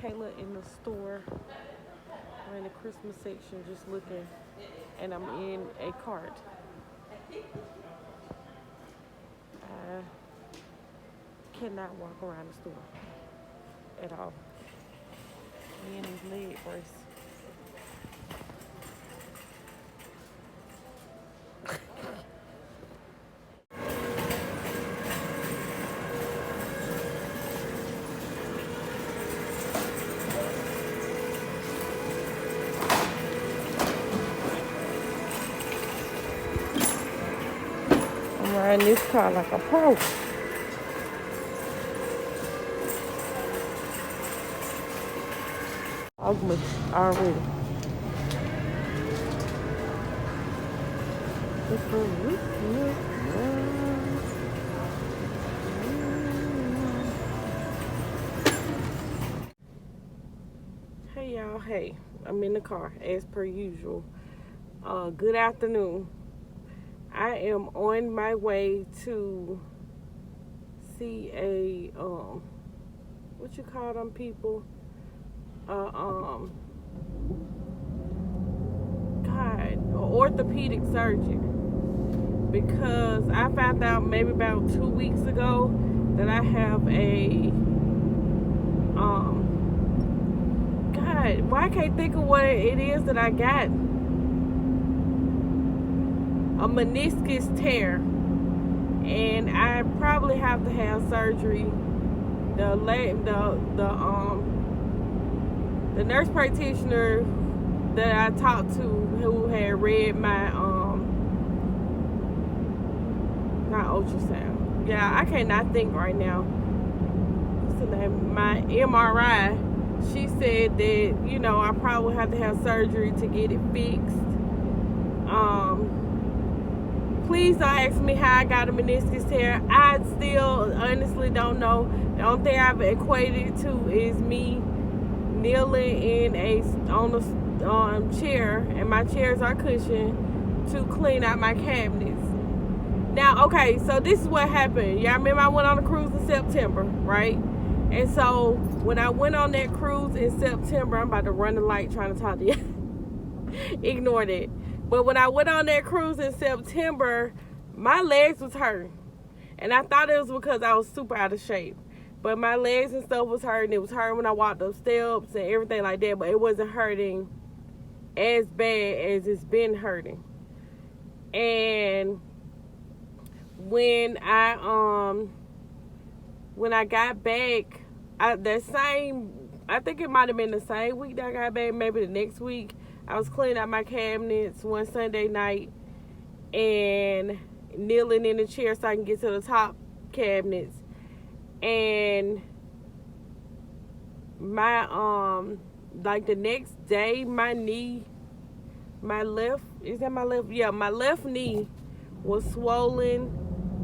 Kayla in the store. We're in the Christmas section just looking, and I'm in a cart. I cannot walk around the store at all. Me and these leg brace. I'm riding this car like a pro. Ugly already. Hey y'all, hey, I'm in the car as per usual. Good afternoon. I am on my way to see a what you call them people? Orthopedic surgeon, because I found out maybe about 2 weeks ago that I have a why I can't think of what it is that I got. A meniscus tear, and I probably have to have surgery. The nurse practitioner that I talked to, who had read my not ultrasound. Yeah, I cannot think right now. What's the name? My MRI. She said that, you know, I probably have to have surgery to get it fixed. Please don't ask me how I got a meniscus tear. I still honestly don't know. The only thing I've equated it to is me kneeling in on a chair, and my chairs are cushioned, to clean out my cabinets. Now, okay, so this is what happened. Y'all remember I went on a cruise in September, right? And so when I went on that cruise in September, I'm about to run the light trying to talk to you. Ignore that. But when I went on that cruise in September, my legs was hurting. And I thought it was because I was super out of shape. But my legs and stuff was hurting. It was hurting when I walked up steps and everything like that. But it wasn't hurting as bad as it's been hurting. And when I got back, I think it might have been the same week that I got back, maybe the next week, I was cleaning out my cabinets one Sunday night and kneeling in the chair so I can get to the top cabinets. And my like the next day, my left knee was swollen.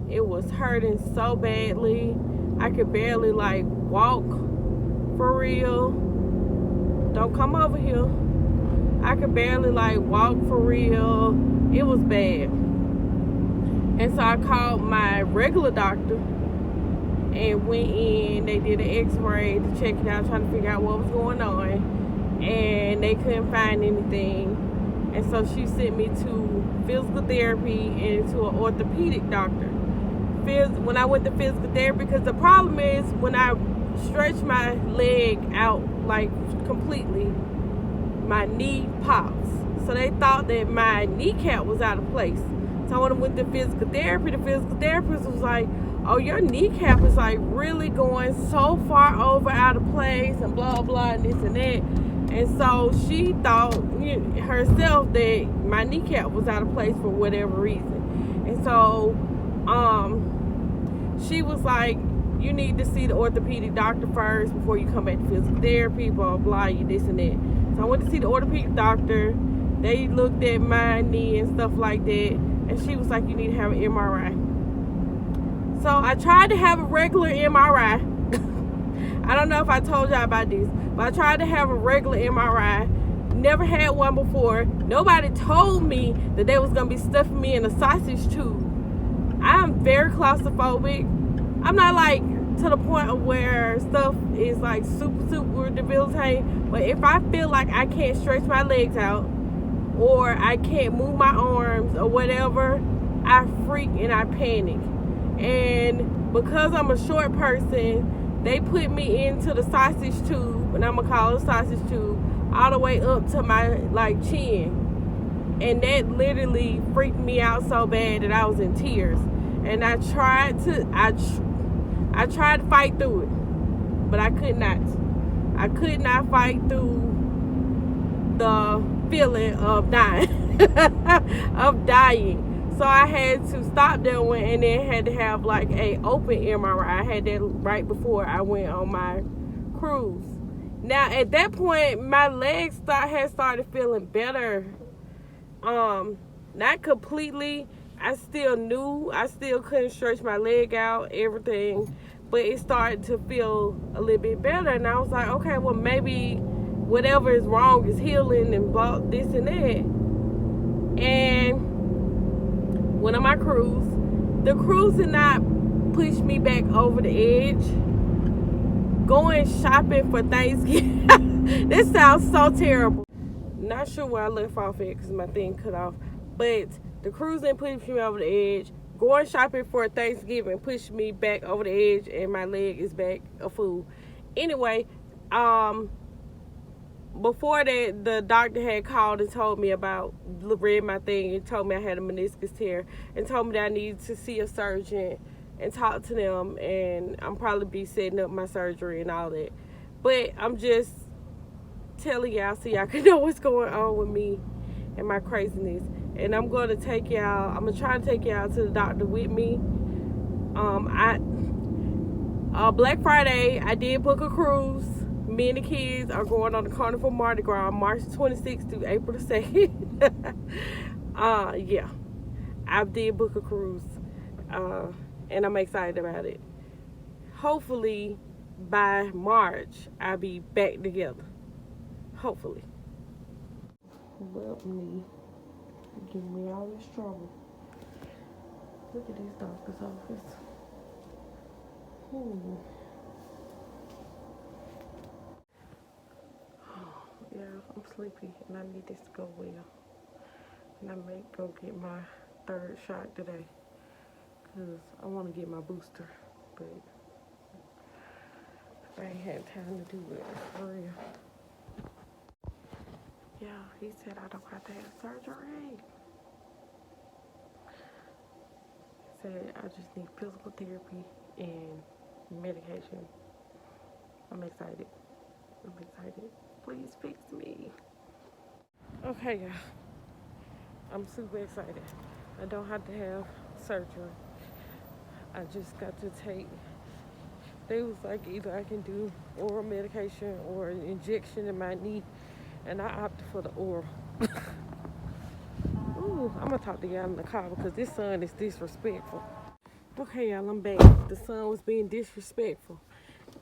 It was hurting so badly. I could barely like walk for real. Don't come over here. I could barely like walk for real. It was bad. And so I called my regular doctor and went in. They did an x-ray to check it out, trying to figure out what was going on. And they couldn't find anything. And so she sent me to physical therapy and to an orthopedic doctor. When I went to physical therapy, because the problem is when I stretch my leg out like completely, my knee pops. So they thought that my kneecap was out of place. So when I went to physical therapy, the physical therapist was like, oh, your kneecap is like really going so far over out of place and blah, blah, and this and that. And so she thought herself that my kneecap was out of place for whatever reason. And so she was like, you need to see the orthopedic doctor first before you come back to physical therapy, blah, blah, you this and that. So I went to see the orthopedic doctor. They looked at my knee and stuff like that. And she was like, you need to have an MRI. So I tried to have a regular MRI. I don't know if I told y'all about this, but I tried to have a regular MRI. Never had one before. Nobody told me that they was going to be stuffing me in a sausage tube. I am very claustrophobic. I'm not like to the point of where stuff is like super debilitating. But if I feel like I can't stretch my legs out, or I can't move my arms or whatever, I freak and I panic. And because I'm a short person, they put me into the sausage tube, and I'm gonna call it a sausage tube, all the way up to my like chin. And that literally freaked me out so bad that I was in tears. And I tried to fight through it, but I could not. I could not fight through the feeling of dying, So I had to stop that one, and then had to have like a open MRI. I had that right before I went on my cruise. Now at that point, my legs had started feeling better. Not completely. I still couldn't stretch my leg out, everything, but it started to feel a little bit better. And I was like, okay, well, maybe whatever is wrong is healing, and blah, this and that. And went on my cruise. The cruise did not push me back over the edge. Going shopping for Thanksgiving. This sounds so terrible. Not sure where I left off at because my thing cut off. But the cruise didn't push me over the edge. Going shopping for Thanksgiving pushed me back over the edge, and my leg is back a fool. Anyway, before that, the doctor had called and told me about, read my thing and told me I had a meniscus tear, and told me that I needed to see a surgeon and talk to them, and I'm probably be setting up my surgery and all that. But I'm just telling y'all so y'all can know what's going on with me and my craziness. And I'm going to take y'all, I'm going to try to take y'all to the doctor with me. Black Friday, I did book a cruise. Me and the kids are going on the Carnival Mardi Gras, March 26th through April the 2nd. Yeah, I did book a cruise, and I'm excited about it. Hopefully, by March, I'll be back together. Hopefully. Well, me, giving me all this trouble. Look at this doctor's office. Yeah, I'm sleepy and I need this to go well. And I may go get my 3rd shot today, because I want to get my booster, but I ain't had time to do it for real. Yeah, he said I don't have to have surgery. He said I just need physical therapy and medication. I'm excited. Please fix me. Okay, y'all. I'm super excited. I don't have to have surgery. I just got to take, they was like, either I can do oral medication or an injection in my knee, and I opted for the oral. Ooh, I'm gonna talk to y'all in the car because this sun is disrespectful. Okay, y'all, I'm back. The sun was being disrespectful.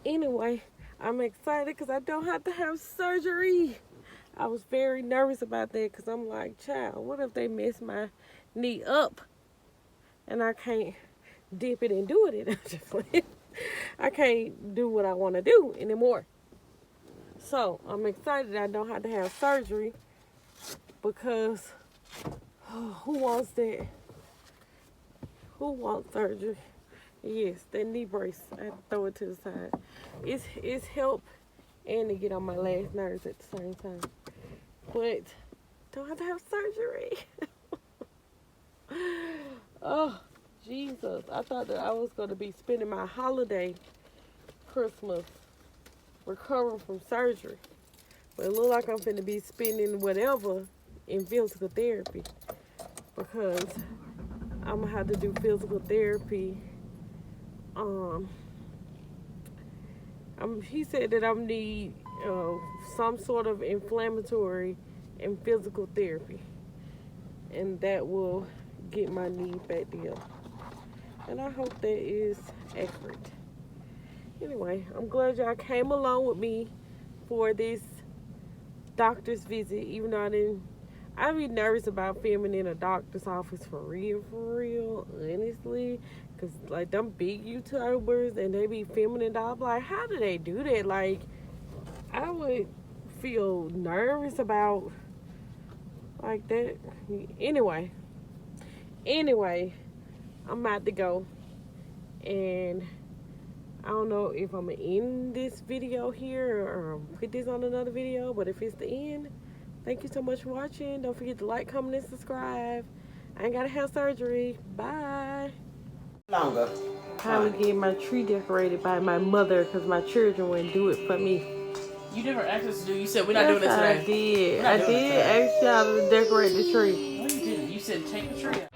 Anyway, I'm excited because I don't have to have surgery. I was very nervous about that because I'm like, child, what if they mess my knee up and I can't dip it and do it? I can't do what I want to do anymore. So I'm excited I don't have to have surgery, because who wants that? Who wants surgery? Yes, that knee brace, I have to throw it to the side. It's help and to get on my last nerves at the same time. But don't have to have surgery. Oh, Jesus. I thought that I was going to be spending my holiday Christmas recovering from surgery. But it looks like I'm going to be spending whatever in physical therapy, because I'm going to have to do physical therapy. He said that I need some sort of inflammatory and physical therapy, and that will get my knee back together. And I hope that is accurate. Anyway, I'm glad y'all came along with me for this doctor's visit, even though I'd be nervous about filming in a doctor's office for real, honestly, Cause like them big YouTubers and they be filming it all. I'm like, how do they do that? Like, I would feel nervous about like that. Anyway, I'm about to go, and I don't know if I'm gonna end this video here or put this on another video. But if it's the end, thank you so much for watching. Don't forget to like, comment, and subscribe. I ain't gotta have surgery. Bye. Longer. Finally get my tree decorated by my mother because my children wouldn't do it for me. You never asked us to do. You said we're not doing this today. I did. I did ask y'all to decorate the tree. No, you didn't. You said take the tree out.